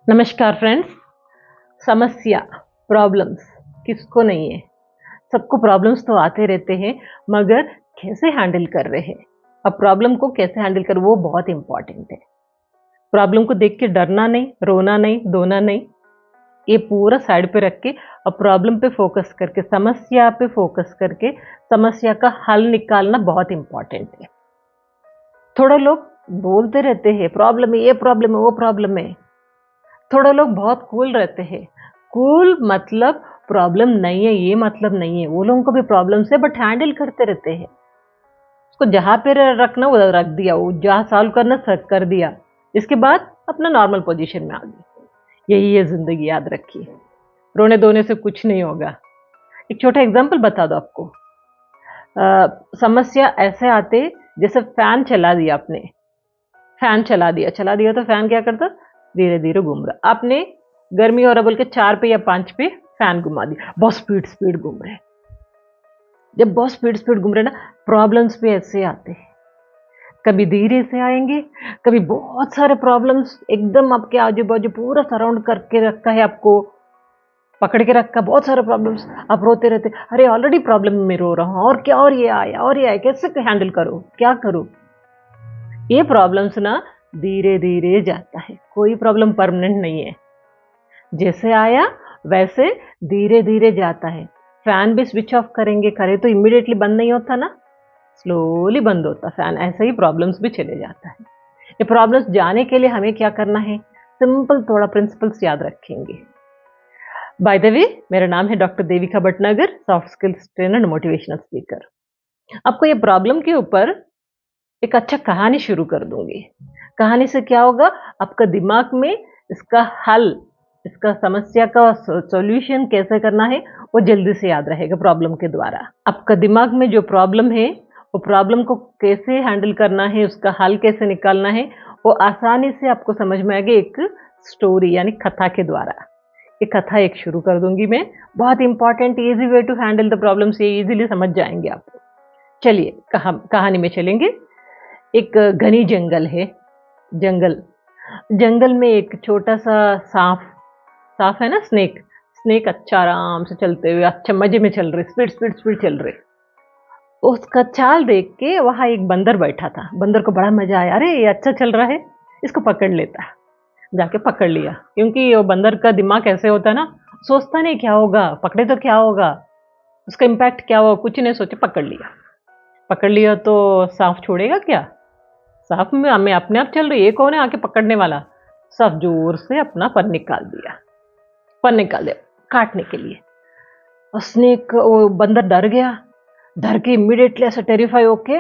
नमस्कार फ्रेंड्स। समस्या प्रॉब्लम्स किसको नहीं है। सबको प्रॉब्लम्स तो आते रहते हैं, मगर कैसे हैंडल कर रहे हैं। अब प्रॉब्लम को कैसे हैंडल कर, वो बहुत इंपॉर्टेंट है। प्रॉब्लम को देख के डरना नहीं, रोना नहीं, धोना नहीं, ये पूरा साइड पे रख के अब प्रॉब्लम पे फोकस करके, समस्या पे फोकस करके समस्या का हल निकालना बहुत इंपॉर्टेंट है। थोड़ा लोग बोलते रहते हैं प्रॉब्लम है, ये प्रॉब्लम है, वो प्रॉब्लम है। थोड़ा लोग बहुत कूल रहते हैं। कूल मतलब प्रॉब्लम नहीं है, ये मतलब नहीं है। वो लोगों को भी प्रॉब्लम है, बट हैंडल करते रहते हैं। उसको जहाँ पे रखना वो रख दिया, वो जहाँ सॉल्व करना कर दिया। इसके बाद अपना नॉर्मल पोजीशन में आ गए। यही है जिंदगी, याद रखिए। रोने धोने से कुछ नहीं होगा। एक छोटा एग्जाम्पल बता दो आपको। समस्या ऐसे आते जैसे फैन चला दिया आपने। फैन चला दिया तो फैन क्या करता, धीरे धीरे घूम रहा। आपने गर्मी और बोल के 4 पे या 5 पे फैन घुमा दिया, बहुत स्पीड स्पीड घूम रहे। जब बहुत स्पीड स्पीड घूम रहे ना, प्रॉब्लम्स भी ऐसे आते हैं। कभी धीरे से आएंगे, कभी बहुत सारे प्रॉब्लम्स एकदम आपके आजू बाजू पूरा सराउंड करके रखा है, आपको पकड़ के रखा बहुत सारे प्रॉब्लम्स। आप रोते रहते, अरे ऑलरेडी प्रॉब्लम में रो रहा हूँ, और क्या, और ये आया और ये आया, कैसे हैंडल करो, क्या करूँ। ये प्रॉब्लम्स ना धीरे धीरे जाता है। कोई प्रॉब्लम परमानेंट नहीं है। जैसे आया वैसे धीरे धीरे जाता है। फैन भी स्विच ऑफ करेंगे, करे तो इमीडिएटली बंद नहीं होता ना, स्लोली बंद होता फैन। ऐसे ही प्रॉब्लम्स भी चले जाता है। ये प्रॉब्लम्स जाने के लिए हमें क्या करना है, सिंपल थोड़ा प्रिंसिपल्स याद रखेंगे। बाय द वे, मेरा नाम है doctor Devika Bhatnagar, soft skills trainer and motivational speaker. आपको ये प्रॉब्लम के ऊपर एक अच्छा कहानी शुरू कर दूंगी। कहानी से क्या होगा, आपका दिमाग में इसका हल, इसका समस्या का सॉल्यूशन कैसे करना है वो जल्दी से याद रहेगा प्रॉब्लम के द्वारा। आपका दिमाग में जो प्रॉब्लम है, वो प्रॉब्लम को कैसे हैंडल करना है, उसका हल कैसे निकालना है, वो आसानी से आपको समझ में आएगा एक स्टोरी यानी कथा के द्वारा। एक कथा एक शुरू कर दूंगी मैं, बहुत important easy way to handle the problems, ये इजीली समझ जाएंगे आप। चलिए कहानी में चलेंगे। एक घनी जंगल है। जंगल जंगल में एक छोटा सा सांप, सांप है ना, स्नेक। स्नेक अच्छा आराम से चलते हुए, अच्छा मजे में चल रहे, स्पीड स्पीड स्पीड चल रहे। उसका चाल देख के वहां एक बंदर बैठा था। बंदर को बड़ा मजा आया, अरे ये अच्छा चल रहा है, इसको पकड़ लेता। जाके पकड़ लिया, क्योंकि वो बंदर का दिमाग ऐसे होता है ना, सोचता नहीं क्या होगा, पकड़े तो क्या होगा, उसका इम्पैक्ट क्या होगा, कुछ नहीं सोचे पकड़ लिया। पकड़ लिया तो सांप छोड़ेगा क्या। सांप में हमें अपने आप चल रही, ये कौन है आके पकड़ने वाला। सांप जोर से अपना फन निकाल दिया, फन निकाल दिया काटने के लिए। और स्नेक, वो बंदर डर गया। डर के इमीडिएटली ऐसा टेरिफाई होके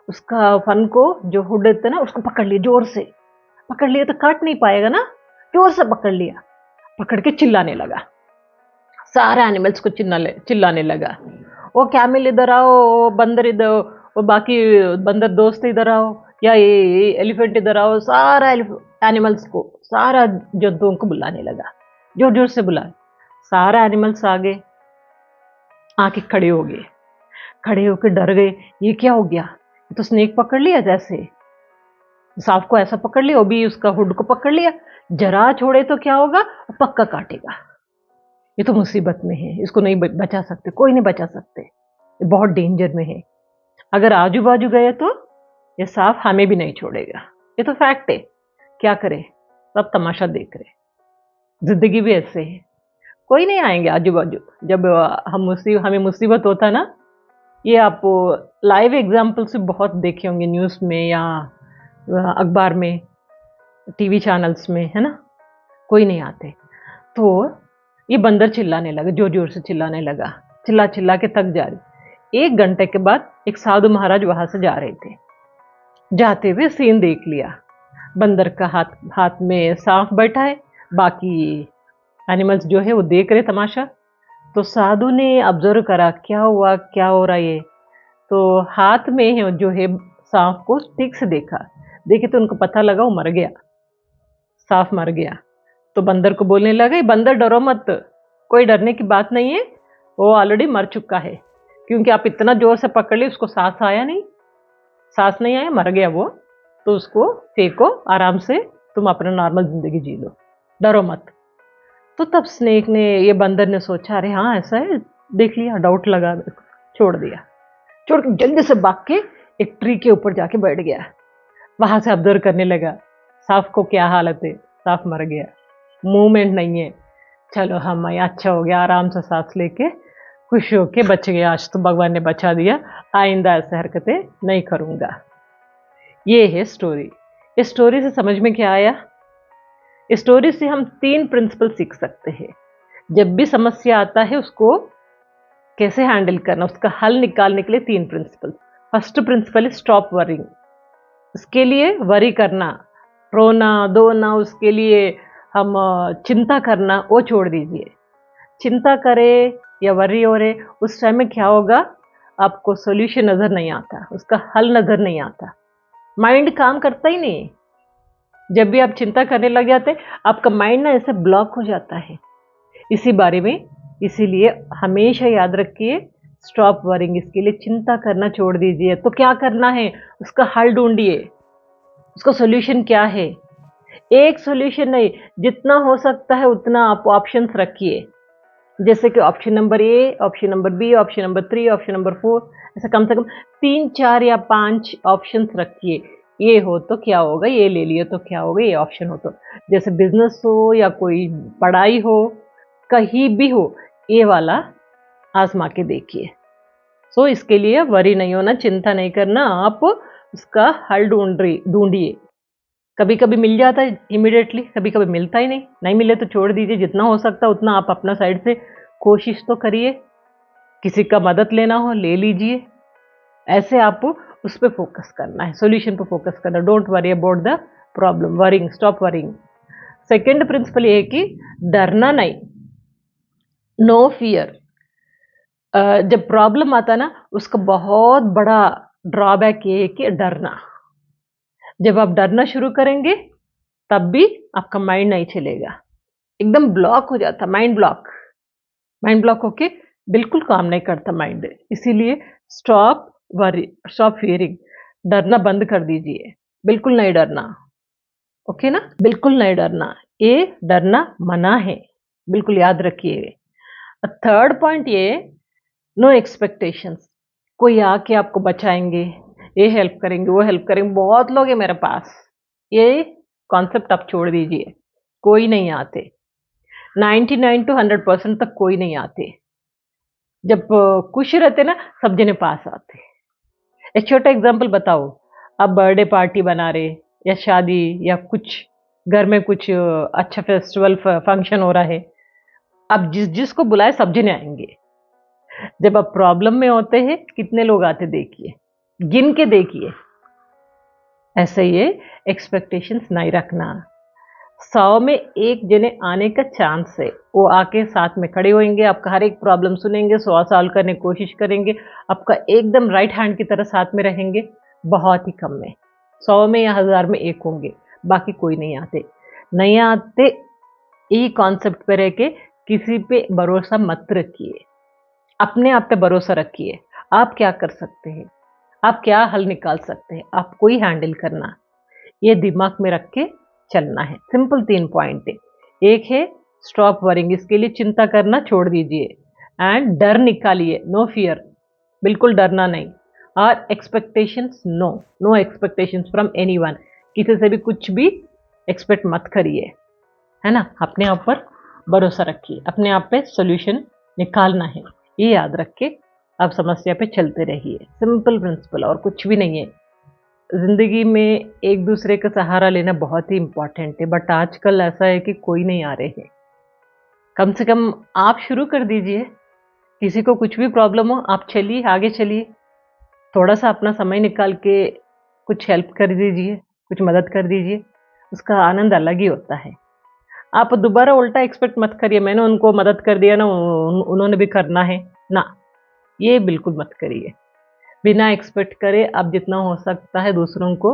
उसका फन को, जो हुड देते ना, उसको पकड़ लिया जोर से। पकड़ लिया तो काट नहीं पाएगा ना, जोर से पकड़ लिया। पकड़ के चिल्लाने लगा, सारे एनिमल्स को चिल्लाने लगा, वो कैमल इधर आओ, वो बंदर इधर, वो बाकी बंदर दोस्त इधर आओ, या ये एलिफेंट इधर आओ। सारा एनिमल्स को, सारा जंतुओं को बुलाने लगा, जोर जोर से बुलाए। सारा एनिमल्स आ गए, आके खड़े हो गए। खड़े होकर डर गए, ये क्या हो गया, ये तो स्नेक पकड़ लिया, जैसे सांप को ऐसा पकड़ लिया, वो भी उसका हुड को पकड़ लिया। जरा छोड़े तो क्या होगा, पक्का काटेगा। ये तो मुसीबत में है, इसको नहीं बचा सकते, कोई नहीं बचा सकते, ये बहुत डेंजर में है। अगर आजू बाजू गए तो ये सांप हमें भी नहीं छोड़ेगा। ये तो फैक्ट है, क्या करें, सब तमाशा देख रहे। जिंदगी भी ऐसे है, कोई नहीं आएंगे आजू बाजू। जब हमें मुसीबत होता है ना, ये आप लाइव एग्जाम्पल से बहुत देखे होंगे, न्यूज़ में या अखबार में, टीवी चैनल्स में, है ना, कोई नहीं आते। तो ये बंदर चिल्लाने लगा, जोर जोर से चिल्लाने लगा, चिल्ला चिल्ला के थक जा रही। 1 घंटे के बाद एक साधु महाराज वहां से जा रहे थे। जाते हुए सीन देख लिया, बंदर का हाथ हाथ में सांप बैठा है, बाकी एनिमल्स जो है वो देख रहे तमाशा। तो साधु ने ऑब्जर्व करा, क्या हुआ, क्या हो रहा है ये। तो हाथ में जो है सांप को ठीक से देखा, देखे तो उनको पता लगा वो मर गया, सांप मर गया। तो बंदर को बोलने लगा, बंदर डरो मत, कोई डरने की बात नहीं है, वो ऑलरेडी मर चुका है, क्योंकि आप इतना जोर से पकड़ ली, उसको सांस आया नहीं, सांस नहीं आया, मर गया वो। तो उसको फेंको आराम से, तुम अपना नॉर्मल जिंदगी जी लो। डरो मत। तो तब स्नेक ने, ये बंदर ने सोचा, अरे हाँ ऐसा है, देख लिया, डाउट लगा, छोड़ दिया। छोड़ के जल्दी से भाग के एक ट्री के ऊपर जाके बैठ गया। वहां से ऑब्जर्व करने लगा, सांप को क्या हालत है, सांप मर गया, मूवमेंट नहीं है। चलो हम अच्छा हो गया, आराम से सांस लेके खुश होके बच गया, आज तो भगवान ने बचा दिया, आइंदा ऐसे हरकतें नहीं करूंगा। ये है स्टोरी। इस स्टोरी से समझ में क्या आया? इस स्टोरी से हम 3 प्रिंसिपल सीख सकते हैं। जब भी समस्या आता है उसको कैसे हैंडल करना, उसका हल निकालने के लिए 3 principle. First principle is stop worrying. उसके लिए वरी करना, रोना धोना, उसके लिए हम चिंता करना, वो छोड़ दीजिए। चिंता करे या वरी हो रहे, उस टाइम में क्या होगा, आपको सॉल्यूशन नजर नहीं आता, उसका हल नजर नहीं आता, माइंड काम करता ही नहीं। जब भी आप चिंता करने लग जाते, आपका माइंड ना ऐसे ब्लॉक हो जाता है इसी बारे में। इसीलिए हमेशा याद रखिए, स्टॉप वरिंग, इसके लिए चिंता करना छोड़ दीजिए। तो क्या करना है, उसका हल ढूंढिए, उसका सॉल्यूशन क्या है। एक सॉल्यूशन नहीं, जितना हो सकता है उतना आप ऑप्शंस रखिए। जैसे कि option number A, option number B, option number 3, option number 4, ऐसा कम से कम 3, 4 या 5 ऑप्शंस रखिए। ये हो तो क्या होगा, ये ले लिए तो क्या होगा, ये ऑप्शन हो तो। जैसे बिजनेस हो या कोई पढ़ाई हो, कहीं भी हो, ये वाला आजमा के देखिए। सो इसके लिए वरी नहीं होना, चिंता नहीं करना, आप उसका हल ढूंढिए। कभी कभी मिल जाता है इमिडिएटली, कभी कभी मिलता ही नहीं, नहीं मिले तो छोड़ दीजिए। जितना हो सकता है उतना आप अपना साइड से कोशिश तो करिए। किसी का मदद लेना हो ले लीजिए। ऐसे आपको उस पर फोकस करना है, सॉल्यूशन पर फोकस करना। Don't worry about the problem, worrying, stop worrying. Second principle ये है कि डरना नहीं, नो फियर। जब प्रॉब्लम आता ना, उसका बहुत बड़ा ड्रॉबैक ये है कि डरना। जब आप डरना शुरू करेंगे तब भी आपका माइंड नहीं चलेगा, एकदम ब्लॉक हो जाता, माइंड ब्लॉक। माइंड ब्लॉक होके बिल्कुल काम नहीं करता माइंड। इसीलिए स्टॉप वरी, स्टॉप फियरिंग, डरना बंद कर दीजिए, बिल्कुल नहीं डरना। ओके ना, बिल्कुल नहीं डरना, ये डरना मना है, बिल्कुल याद रखिए। थर्ड पॉइंट ये, नो एक्सपेक्टेशंस। कोई आके आपको बचाएंगे, ये हेल्प करेंगे, वो हेल्प करेंगे, बहुत लोग हैं मेरे पास, ये कॉन्सेप्ट आप छोड़ दीजिए। कोई नहीं आते, 99 to 100% तक कोई नहीं आते। जब खुश रहते ना, सब जने पास आते। एक छोटा एग्जांपल बताओ, आप बर्थडे पार्टी बना रहे या शादी या कुछ घर में कुछ अच्छा फेस्टिवल फंक्शन हो रहा है, आप जिस जिसको बुलाए सब जने आएंगे। जब आप प्रॉब्लम में होते हैं कितने लोग आते देखिए, गिन के देखिए। ऐसे ये एक्सपेक्टेशंस नहीं रखना। 100 में एक जने आने का चांस है, वो आके साथ में खड़े होंगे, आपका हर एक प्रॉब्लम सुनेंगे, सॉल्व करने की कोशिश करेंगे, आपका एकदम राइट हैंड की तरह साथ में रहेंगे। बहुत ही कम में, 100 में या 1000 में एक होंगे, बाकी कोई नहीं आते। नहीं आते, यही कॉन्सेप्ट पे रह के किसी पे भरोसा मत रखिए, अपने आप पे भरोसा रखिए। आप क्या कर सकते हैं, आप क्या हल निकाल सकते हैं, आपको ही हैंडल करना, ये दिमाग में रख के चलना है। सिंपल 3 पॉइंट है। एक है स्टॉप वरिंग, इसके लिए चिंता करना छोड़ दीजिए, एंड डर निकालिए, नो फियर, बिल्कुल डरना नहीं। और expectations no, no expectations from anyone, किसी से भी कुछ भी एक्सपेक्ट मत करिए, है ना। अपने आप पर भरोसा रखिए, अपने आप पे सॉल्यूशन निकालना है, ये याद रख के आप समस्या पे चलते रहिए। सिंपल प्रिंसिपल, और कुछ भी नहीं है। जिंदगी में एक दूसरे का सहारा लेना बहुत ही इंपॉर्टेंट है, बट आजकल ऐसा है कि कोई नहीं आ रहे हैं। कम से कम आप शुरू कर दीजिए, किसी को कुछ भी प्रॉब्लम हो आप चलिए, आगे चलिए, थोड़ा सा अपना समय निकाल के कुछ हेल्प कर दीजिए, कुछ मदद कर दीजिए, उसका आनंद अलग ही होता है। आप दोबारा उल्टा एक्सपेक्ट मत करिए, मैंने उनको मदद कर दिया ना, उन्होंने भी करना है ना, ये बिल्कुल मत करिए। बिना एक्सपेक्ट करे आप जितना हो सकता है दूसरों को,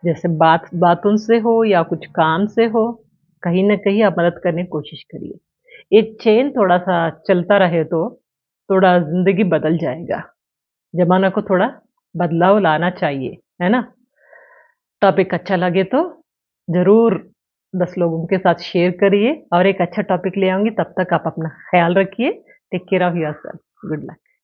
जैसे बातों से हो या कुछ काम से हो, कहीं ना कहीं आप मदद करने की कोशिश करिए। ये चेन थोड़ा सा चलता रहे तो थोड़ा जिंदगी बदल जाएगा। जमाना को थोड़ा बदलाव लाना चाहिए, है ना। टॉपिक अच्छा लगे तो जरूर 10 लोगों के साथ शेयर करिए और एक अच्छा टॉपिक ले आऊंगी। तब तक आप अपना ख्याल रखिए। Take care of yourself. Good luck.